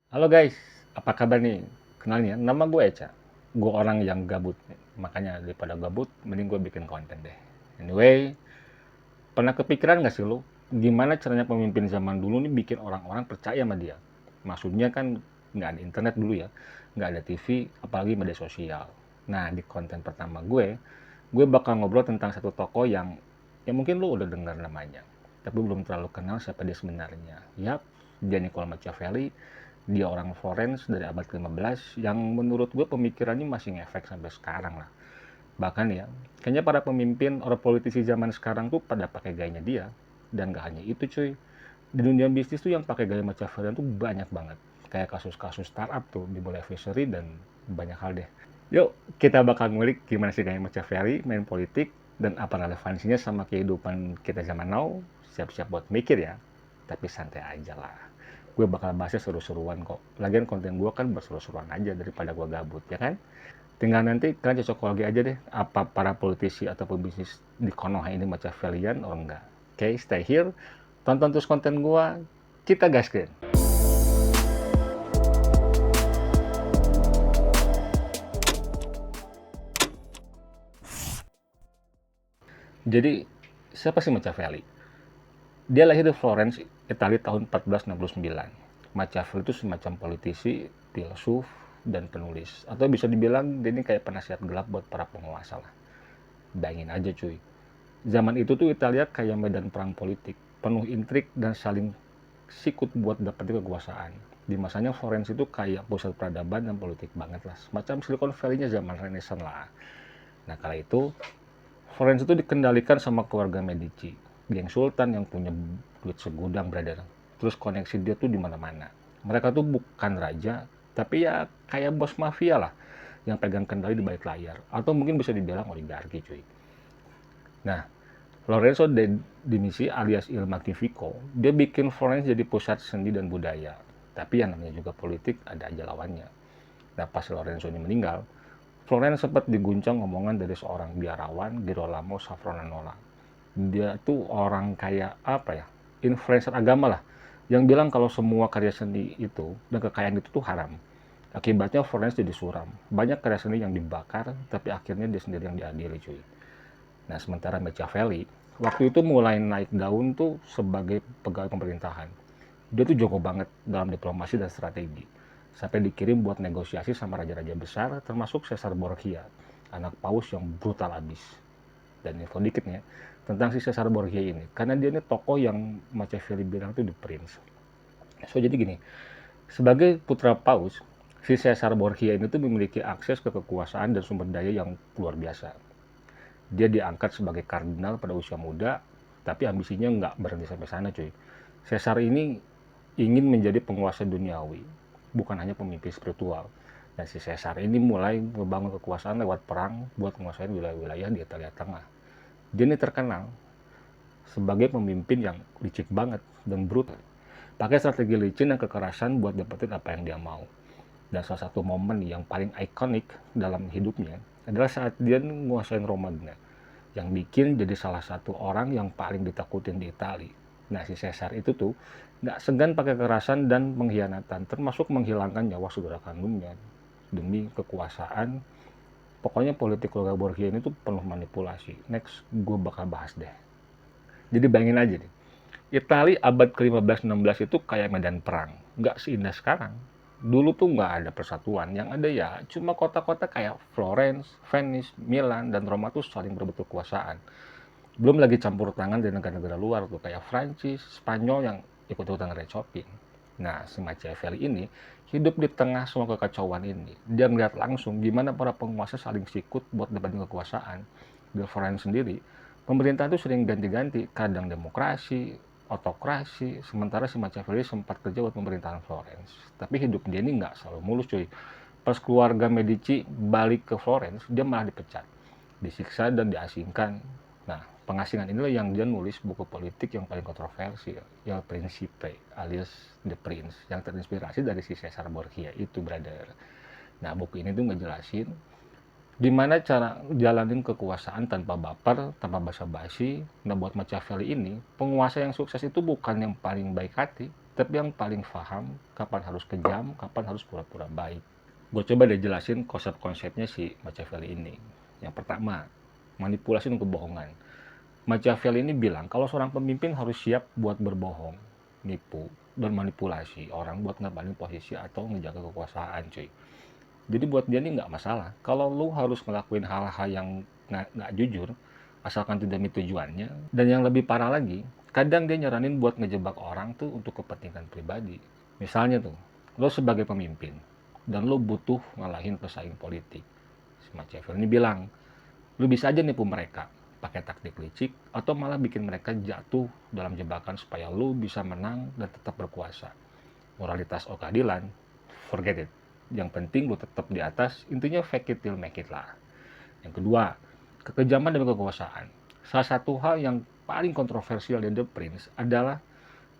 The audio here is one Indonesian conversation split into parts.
Halo guys, apa kabar nih? Kenalin ya, nama gue Eca. Gue orang yang gabut, makanya daripada gabut, mending gue bikin konten deh. Anyway, pernah kepikiran gak sih lo, gimana caranya pemimpin zaman dulu nih bikin orang-orang percaya sama dia? Maksudnya kan nggak ada internet dulu ya, nggak ada TV, apalagi media sosial. Nah, di konten pertama gue bakal ngobrol tentang satu tokoh yang mungkin lo udah dengar namanya, tapi belum terlalu kenal siapa dia sebenarnya. Yap, dia Niccolo Machiavelli. Dia orang Florence dari abad ke-15 yang menurut gue pemikirannya masih ngefek sampai sekarang lah. Bahkan ya, kayaknya para pemimpin orang politisi zaman sekarang tuh pada pakai gayanya dia. Dan gak hanya itu cuy, di dunia bisnis tuh yang pakai gaya Machiavellian tuh banyak banget. Kayak kasus-kasus startup tuh di Bola Advisory dan banyak hal deh. Yuk, kita bakal ngulik gimana sih gaya Machiavelli main politik dan apa relevansinya sama kehidupan kita zaman now. Siap-siap buat mikir ya, tapi santai aja lah. Gue bakal bahasnya seru-seruan kok. Lagian konten gue kan berseru-seruan aja daripada gue gabut, ya kan? Tinggal nanti kalian cocok lagi aja deh, apa para politisi atau pebisnis di Konoha ini Machiavellian atau enggak. Oke, stay here, tonton terus konten gue, kita gaskin. Jadi, siapa sih Machiavelli? Dia lahir di Florence, Italia tahun 1469. Machiavelli itu semacam politisi, filsuf, dan penulis. Atau bisa dibilang dia ini kayak penasihat gelap buat para penguasa lah. Bayangin aja cuy. Zaman itu tuh Italia kayak medan perang politik, penuh intrik dan saling sikut buat dapetin kekuasaan. Di masanya Florence itu kayak pusat peradaban dan politik banget lah. Semacam Silicon Valley-nya zaman Renaissance lah. Nah kala itu Florence itu dikendalikan sama keluarga Medici, geng sultan yang punya duit segudang, brother. Terus koneksi dia tuh di mana-mana. Mereka tuh bukan raja, tapi ya kayak bos mafia lah, yang pegang kendali di balik layar. Atau mungkin bisa dibilang oligarki, cuy. Nah, Lorenzo de Medici alias Il Magnifico, dia bikin Florence jadi pusat seni dan budaya. Tapi yang namanya juga politik, ada aja lawannya. Nah, pas Lorenzo ini meninggal, Florence sempat diguncang omongan dari seorang biarawan, Girolamo Savonarola. Dia tuh orang kayak apa ya, influencer agama lah, yang bilang kalau semua karya seni itu dan kekayaan itu tuh haram. Akibatnya Florence jadi suram. Banyak karya seni yang dibakar, tapi akhirnya dia sendiri yang diadili cuy. Nah, sementara Machiavelli, waktu itu mulai naik daun tuh sebagai pegawai pemerintahan. Dia tuh jago banget dalam diplomasi dan strategi. Sampai dikirim buat negosiasi sama raja-raja besar, termasuk Caesar Borgia, anak paus yang brutal abis. Dan info dikit nih ya, tentang si Caesar Borgia ini. Karena dia ini tokoh yang Machiavelli bilang tuh the prince. So, jadi gini, sebagai putra paus, si Caesar Borgia ini tuh memiliki akses ke kekuasaan dan sumber daya yang luar biasa. Dia diangkat sebagai kardinal pada usia muda, tapi ambisinya nggak berhenti sampai sana cuy. Caesar ini ingin menjadi penguasa duniawi, bukan hanya pemimpin spiritual. Dan si Caesar ini mulai membangun kekuasaan lewat perang buat menguasai wilayah-wilayah di Italia Tengah. Dia ini terkenal sebagai pemimpin yang licik banget dan brutal. Pakai strategi licin dan kekerasan buat dapetin apa yang dia mau. Dan salah satu momen yang paling ikonik dalam hidupnya adalah saat dia menguasai Roma yang bikin jadi salah satu orang yang paling ditakutin di Italia. Nah, si Caesar itu tuh nggak segan pakai kekerasan dan pengkhianatan, termasuk menghilangkan nyawa saudara kandungnya demi kekuasaan. Pokoknya politik keluarga Borgia ini tuh penuh manipulasi. Next, gue bakal bahas deh. Jadi bayangin aja nih, Italia abad ke-15-16 itu kayak medan perang. Nggak seindah sekarang. Dulu tuh nggak ada persatuan. Yang ada ya cuma kota-kota kayak Florence, Venice, Milan, dan Roma tuh saling berebut kekuasaan. Belum lagi campur tangan dari negara-negara luar tuh kayak Prancis, Spanyol yang ikut-ikutan ngerecokin. Nah, si Machiavelli ini hidup di tengah semua kekacauan ini. Dia melihat langsung gimana para penguasa saling sikut buat dapetin kekuasaan. Di Florence sendiri, pemerintah itu sering ganti-ganti, kadang demokrasi, otokrasi, sementara si Machiavelli sempat kerja buat pemerintahan Florence. Tapi hidup dia ini nggak selalu mulus cuy. Pas keluarga Medici balik ke Florence, dia malah dipecat, disiksa dan diasingkan. Nah, pengasingan inilah yang dia nulis buku politik yang paling kontroversial, yang Principe alias The Prince, yang terinspirasi dari si Caesar Borgia itu, brother. Nah, buku ini tuh ngejelasin gimana cara jalanin kekuasaan tanpa baper, tanpa basa-basi. Nah, buat Machiavelli ini, penguasa yang sukses itu bukan yang paling baik hati, tapi yang paling paham kapan harus kejam, kapan harus pura-pura baik. Gue coba deh jelasin konsep-konsepnya si Machiavelli ini. Yang pertama, manipulasi dan kebohongan. Machiavelli ini bilang kalau seorang pemimpin harus siap buat berbohong, nipu, dan manipulasi orang buat ngebalin posisi atau ngejaga kekuasaan, cuy. Jadi buat dia ini nggak masalah. Kalau lu harus ngelakuin hal-hal yang nggak jujur, asalkan tidak demi tujuannya. Dan yang lebih parah lagi, kadang dia nyaranin buat ngejebak orang tuh untuk kepentingan pribadi. Misalnya tuh, lo sebagai pemimpin, dan lo butuh ngalahin pesaing politik. Si Machiavelli ini bilang, lu bisa aja nipu mereka, pakai taktik licik, atau malah bikin mereka jatuh dalam jebakan supaya lu bisa menang dan tetap berkuasa. Moralitas atau keadilan, forget it. Yang penting lu tetap di atas, intinya fake it till make it lah. Yang kedua, kekejaman dan kekuasaan. Salah satu hal yang paling kontroversial di The Prince adalah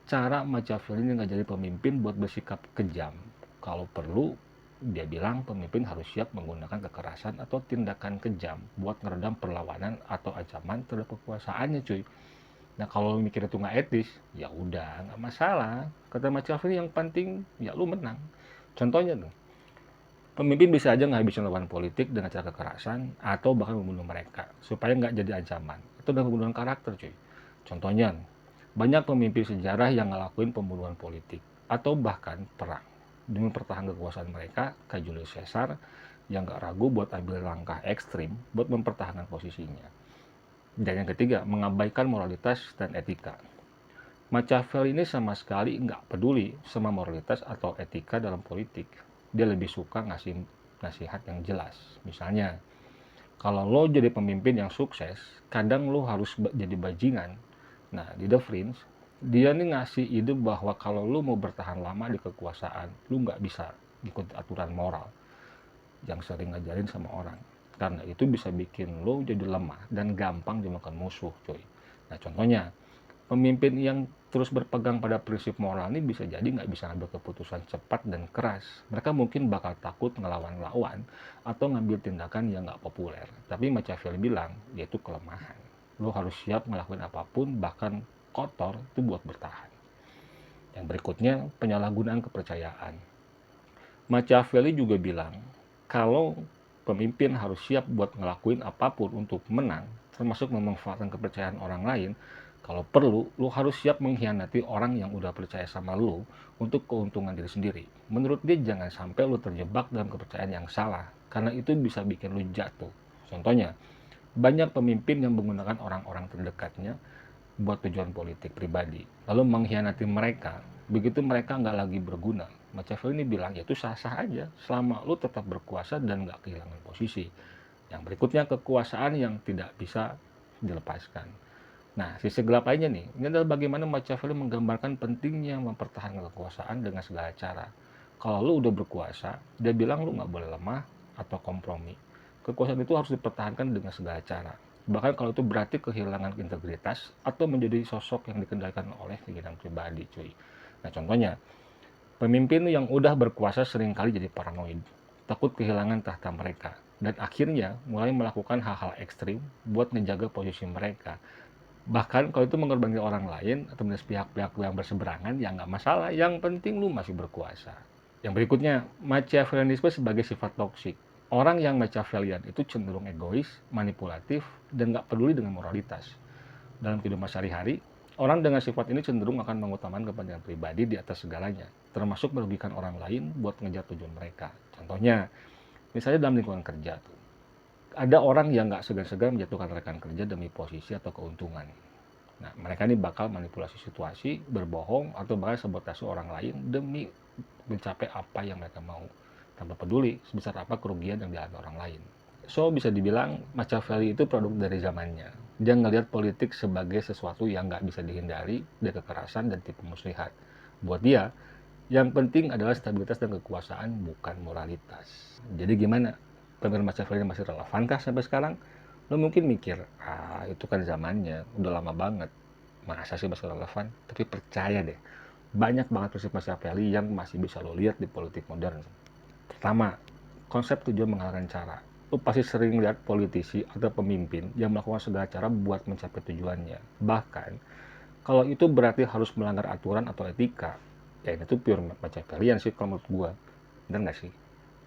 cara Machiavelli ini ngajarin pemimpin buat bersikap kejam. Kalau perlu, dia bilang pemimpin harus siap menggunakan kekerasan atau tindakan kejam buat meredam perlawanan atau ancaman terhadap kekuasaannya, cuy. Nah, kalau lu mikir itu nggak etis, ya udah, nggak masalah. Kata Machiavelli, yang penting ya lu menang. Contohnya tuh, pemimpin bisa aja ngabisin lawan politik dengan cara kekerasan atau bahkan membunuh mereka supaya nggak jadi ancaman. Itu udah pembunuhan karakter, cuy. Contohnya, banyak pemimpin sejarah yang ngelakuin pembunuhan politik atau bahkan perang demi pertahanan kekuasaan mereka, kayak Julius Caesar yang nggak ragu buat ambil langkah ekstrim buat mempertahankan posisinya. Dan yang ketiga, mengabaikan moralitas dan etika. Machiavelli ini sama sekali nggak peduli sama moralitas atau etika dalam politik. Dia lebih suka ngasih nasihat yang jelas. Misalnya, kalau lo jadi pemimpin yang sukses, kadang lo harus jadi bajingan. Nah, di The Prince, dia nih ngasih ide bahwa kalau lo mau bertahan lama di kekuasaan, lo nggak bisa ikut aturan moral yang sering ngajarin sama orang. Karena itu bisa bikin lo jadi lemah dan gampang dimakan musuh, coy. Nah, contohnya, pemimpin yang terus berpegang pada prinsip moral ini bisa jadi nggak bisa ngambil keputusan cepat dan keras. Mereka mungkin bakal takut ngelawan lawan atau ngambil tindakan yang nggak populer. Tapi Machiavelli bilang, yaitu kelemahan. Lo harus siap ngelakuin apapun, bahkan kotor, itu buat bertahan. Yang berikutnya, penyalahgunaan kepercayaan. Machiavelli juga bilang, kalau pemimpin harus siap buat ngelakuin apapun untuk menang, termasuk memanfaatkan kepercayaan orang lain. Kalau perlu, lo harus siap mengkhianati orang yang udah percaya sama lo untuk keuntungan diri sendiri. Menurut dia, jangan sampai lo terjebak dalam kepercayaan yang salah, karena itu bisa bikin lo jatuh. Contohnya, banyak pemimpin yang menggunakan orang-orang terdekatnya buat tujuan politik pribadi, lalu mengkhianati mereka, begitu mereka nggak lagi berguna. Machiavelli ini bilang, ya itu sah-sah aja, selama lo tetap berkuasa dan nggak kehilangan posisi. Yang berikutnya, kekuasaan yang tidak bisa dilepaskan. Nah, sisi gelap lainnya nih, ini adalah bagaimana Machiavelli menggambarkan pentingnya mempertahankan kekuasaan dengan segala cara. Kalau lu udah berkuasa, dia bilang lu nggak boleh lemah atau kompromi. Kekuasaan itu harus dipertahankan dengan segala cara. Bahkan kalau itu berarti kehilangan integritas atau menjadi sosok yang dikendalikan oleh keinginan pribadi, cuy. Nah, contohnya, pemimpin yang udah berkuasa seringkali jadi paranoid, takut kehilangan tahta mereka, dan akhirnya mulai melakukan hal-hal ekstrim buat menjaga posisi mereka. Bahkan kalau itu mengorbankan orang lain atau minus pihak-pihak yang berseberangan, ya nggak masalah. Yang penting lu masih berkuasa. Yang berikutnya, Machiavellianisme sebagai sifat toksik. Orang yang Machiavellian itu cenderung egois, manipulatif, dan nggak peduli dengan moralitas. Dalam kehidupan sehari-hari, orang dengan sifat ini cenderung akan mengutamakan kepentingan pribadi di atas segalanya, termasuk merugikan orang lain buat ngejar tujuan mereka. Contohnya, misalnya dalam lingkungan kerja tuh, ada orang yang nggak segan-segan menjatuhkan rekan kerja demi posisi atau keuntungan. Nah, mereka ini bakal manipulasi situasi, berbohong, atau bahkan sabotase orang lain demi mencapai apa yang mereka mau, tanpa peduli sebesar apa kerugian yang dialami orang lain. So, bisa dibilang Machiavelli itu produk dari zamannya. Dia ngelihat politik sebagai sesuatu yang nggak bisa dihindari dari kekerasan dan tipu muslihat. Buat dia, yang penting adalah stabilitas dan kekuasaan, bukan moralitas. Jadi gimana? Pemikiran Machiavelli masih relevankah sampai sekarang? Lo mungkin mikir, itu kan zamannya, udah lama banget. Masa sih masih relevan? Tapi percaya deh, banyak banget prinsip Machiavelli yang masih bisa lo lihat di politik modern. Pertama, konsep tujuan mengalahkan cara. Lo pasti sering lihat politisi atau pemimpin yang melakukan segala cara buat mencapai tujuannya. Bahkan, kalau itu berarti harus melanggar aturan atau etika, Ya ini tuh pure Machiavellian sih kalau menurut gua. Bener nggak sih?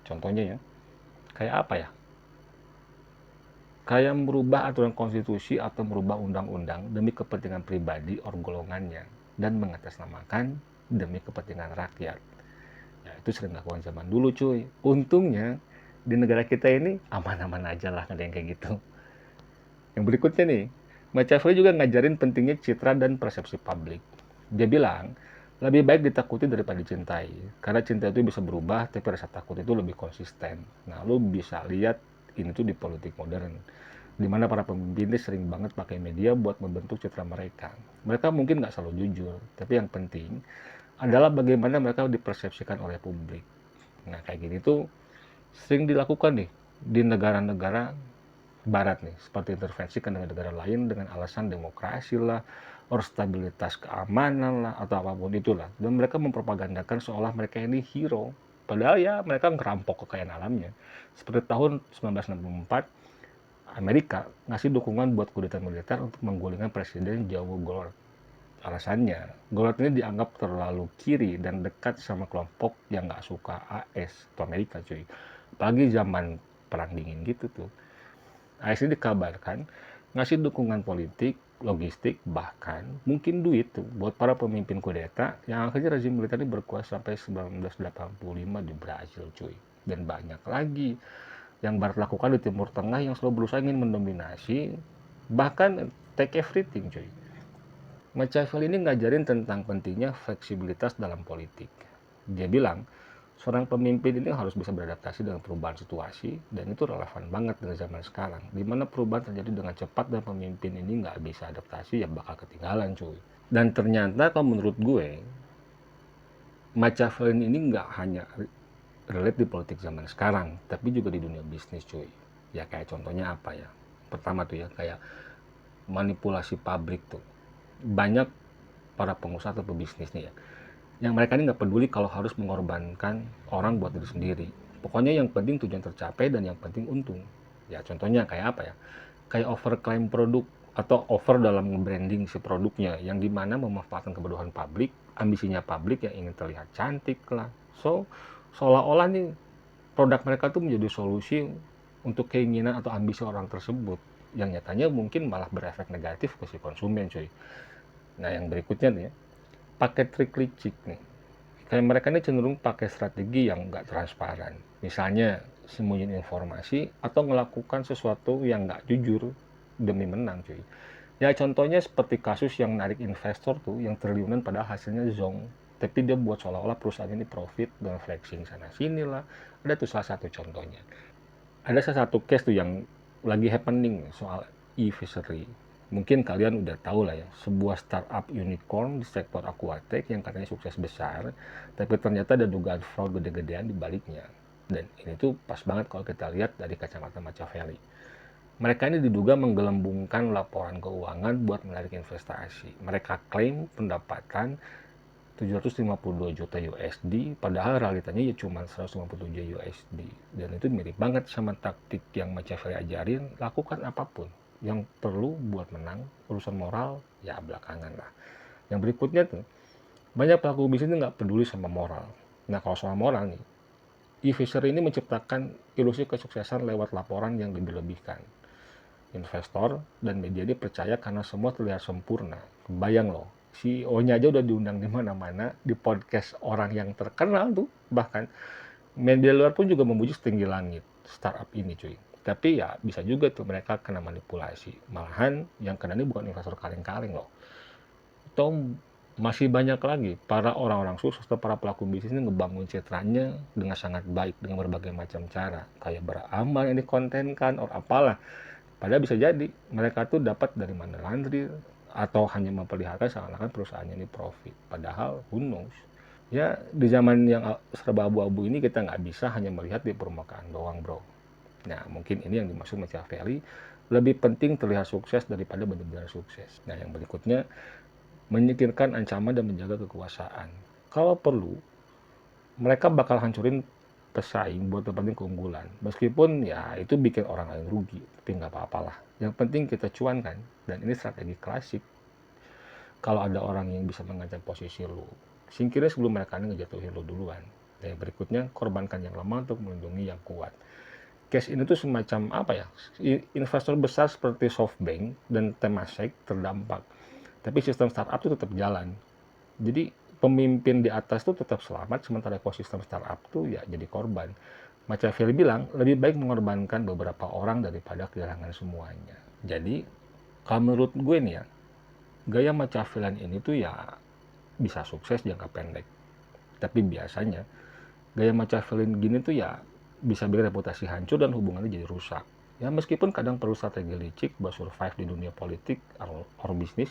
Contohnya ya, kayak apa ya? Kayak merubah aturan konstitusi atau merubah undang-undang demi kepentingan pribadi or golongannya dan mengatasnamakan demi kepentingan rakyat. Ya itu sering dilakukan zaman dulu cuy. Untungnya di negara kita ini aman-aman aja lah, nggak ada yang kayak gitu. Yang berikutnya nih, Machiavelli juga ngajarin pentingnya citra dan persepsi publik. Dia bilang, lebih baik ditakuti daripada dicintai. Karena cinta itu bisa berubah, tapi rasa takut itu lebih konsisten. Nah, lu bisa lihat ini tuh di politik modern, di mana para pemimpin ini sering banget pakai media buat membentuk citra mereka. Mereka mungkin nggak selalu jujur, tapi yang penting adalah bagaimana mereka dipersepsikan oleh publik. Nah, kayak gini tuh sering dilakukan nih di negara-negara barat nih, seperti intervensi ke negara-negara lain dengan alasan demokrasi lah, or stabilitas keamanan lah, atau apapun itulah. Dan mereka mempropagandakan seolah mereka ini hero. Padahal ya mereka ngerampok kekayaan alamnya. Seperti tahun 1964, Amerika ngasih dukungan buat kudeta militer untuk menggulingkan Presiden Joe Goulart. Alasannya, Goulart ini dianggap terlalu kiri dan dekat sama kelompok yang nggak suka AS atau Amerika cuy. Apalagi zaman perang dingin gitu tuh. AS ini dikabarkan ngasih dukungan politik, logistik, bahkan mungkin duit tuh buat para pemimpin kudeta yang akhirnya rezim militer ini berkuasa sampai 1985 di Brazil cuy. Dan banyak lagi yang Barat lakukan di Timur Tengah yang selalu berusaha ingin mendominasi, bahkan take everything cuy. Machiavelli ini ngajarin tentang pentingnya fleksibilitas dalam politik. Dia bilang, seorang pemimpin ini harus bisa beradaptasi dengan perubahan situasi, dan itu relevan banget dengan zaman sekarang, di mana perubahan terjadi dengan cepat dan pemimpin ini nggak bisa adaptasi, ya bakal ketinggalan cuy. Dan ternyata kalau menurut gue, Machiavelli ini nggak hanya relate di politik zaman sekarang, tapi juga di dunia bisnis cuy. Ya kayak contohnya apa ya? Pertama tuh ya, kayak manipulasi pabrik tuh. Banyak para pengusaha atau pebisnis nih ya, yang mereka ini nggak peduli kalau harus mengorbankan orang buat diri sendiri. Pokoknya yang penting tujuan tercapai dan yang penting untung. Ya contohnya kayak apa ya? Kayak overclaim produk atau over dalam branding si produknya, yang dimana memanfaatkan kebutuhan publik, ambisinya publik yang ingin terlihat cantik lah. So, seolah-olah nih produk mereka tuh menjadi solusi untuk keinginan atau ambisi orang tersebut, yang nyatanya mungkin malah berefek negatif ke si konsumen cuy. Nah yang berikutnya nih ya, pakai trik licik nih. Kayak mereka ini cenderung pakai strategi yang nggak transparan. Misalnya sembunyiin informasi atau melakukan sesuatu yang nggak jujur demi menang cuy. Ya contohnya seperti kasus yang narik investor tuh yang triliunan pada hasilnya zong. Tapi dia buat seolah-olah perusahaan ini profit dan flexing sana sini lah. Ada tuh salah satu contohnya. Ada salah satu case tuh yang lagi happening soal e-fishery. Mungkin kalian udah tahu lah ya, sebuah startup unicorn di sektor aquatic yang katanya sukses besar, tapi ternyata ada dugaan fraud gede-gedean di baliknya. Dan ini tuh pas banget kalau kita lihat dari kacamata Machiavelli. Mereka ini diduga menggelembungkan laporan keuangan buat menarik investasi. Mereka klaim pendapatan 752 juta USD, padahal realitanya ya cuma 157 USD. Dan itu mirip banget sama taktik yang Machiavelli ajarin, lakukan apapun yang perlu buat menang, urusan moral ya belakangan lah. Yang berikutnya tuh, banyak pelaku bisnis nggak peduli sama moral. Nah kalau soal moral nih, e-fisher ini menciptakan ilusi kesuksesan lewat laporan yang lebih-lebihkan. Investor dan media ini percaya karena semua terlihat sempurna. Bayang loh, CEO-nya aja udah diundang di mana-mana, di podcast orang yang terkenal tuh, bahkan media luar pun juga memuji setinggi langit startup ini cuy. Tapi ya bisa juga tuh mereka kena manipulasi. Malahan yang kena ini bukan investor kaleng-kaleng loh. Atau masih banyak lagi para orang-orang sukses atau para pelaku bisnis ini ngebangun citranya dengan sangat baik dengan berbagai macam cara. Kayak beramal yang dikontenkan or apalah. Padahal bisa jadi mereka tuh dapat dari money laundry atau hanya memperlihatkan seakan-akan perusahaannya ini profit. Padahal who knows? Ya di zaman yang serba abu-abu ini kita nggak bisa hanya melihat di permukaan doang bro. Nah mungkin ini yang dimaksud Machiavelli, lebih penting terlihat sukses daripada benar-benar sukses. Nah yang berikutnya, menyingkirkan ancaman dan menjaga kekuasaan. Kalau perlu, mereka bakal hancurin pesaing buat dapetin keunggulan. Meskipun ya itu bikin orang lain rugi, tapi nggak apa-apa lah. Yang penting kita cuankan, dan ini strategi klasik. Kalau ada orang yang bisa mengancam posisi lu, singkirin sebelum mereka ini ngejatuhin lo duluan. Dan yang berikutnya, korbankan yang lemah untuk melindungi yang kuat. Case ini tuh semacam apa ya? Investor besar seperti SoftBank dan Temasek terdampak. Tapi sistem startup tuh tetap jalan. Jadi pemimpin di atas tuh tetap selamat, sementara ekosistem startup tuh ya jadi korban. Machiavelli bilang, lebih baik mengorbankan beberapa orang daripada kehilangan semuanya. Jadi, kalau menurut gue nih ya, gaya Machiavellian ini tuh ya bisa sukses jangka pendek. Tapi biasanya, gaya Machiavellian gini tuh ya bisa bikin reputasi hancur dan hubungannya jadi rusak. Ya meskipun kadang perlu strategi licik buat survive di dunia politik or bisnis,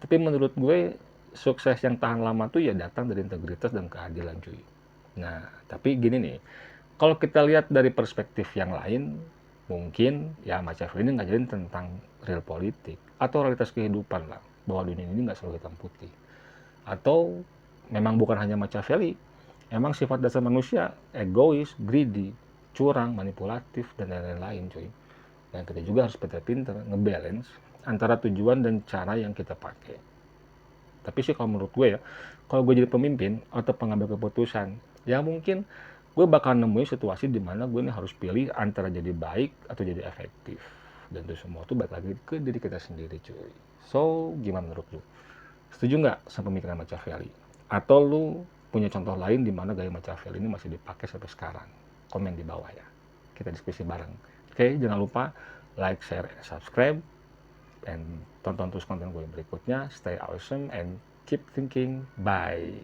tapi menurut gue sukses yang tahan lama tuh ya datang dari integritas dan keadilan cuy. Nah, tapi gini nih, kalau kita lihat dari perspektif yang lain, mungkin ya Machiavelli ini ngajarin tentang real politik atau realitas kehidupan lah, bahwa dunia ini nggak selalu hitam putih. Atau memang bukan hanya Machiavelli, emang sifat dasar manusia egois, greedy, curang, manipulatif, dan lain-lain cuy. Dan kita juga harus pintar-pintar ngebalance antara tujuan dan cara yang kita pakai. Tapi sih kalau menurut gue ya, kalau gue jadi pemimpin atau pengambil keputusan, ya mungkin gue bakal nemuin situasi di mana gue ini harus pilih antara jadi baik atau jadi efektif. Dan itu semua tuh balik lagi ke diri kita sendiri cuy. So, gimana menurut lu? Setuju nggak sama pemikiran Machiavelli? Atau lu punya contoh lain di mana gaya Machiavelli ini masih dipakai sampai sekarang? Komen di bawah ya. Kita diskusi bareng. Oke, jangan lupa like, share, and subscribe. And tonton terus konten gue berikutnya. Stay awesome and keep thinking. Bye.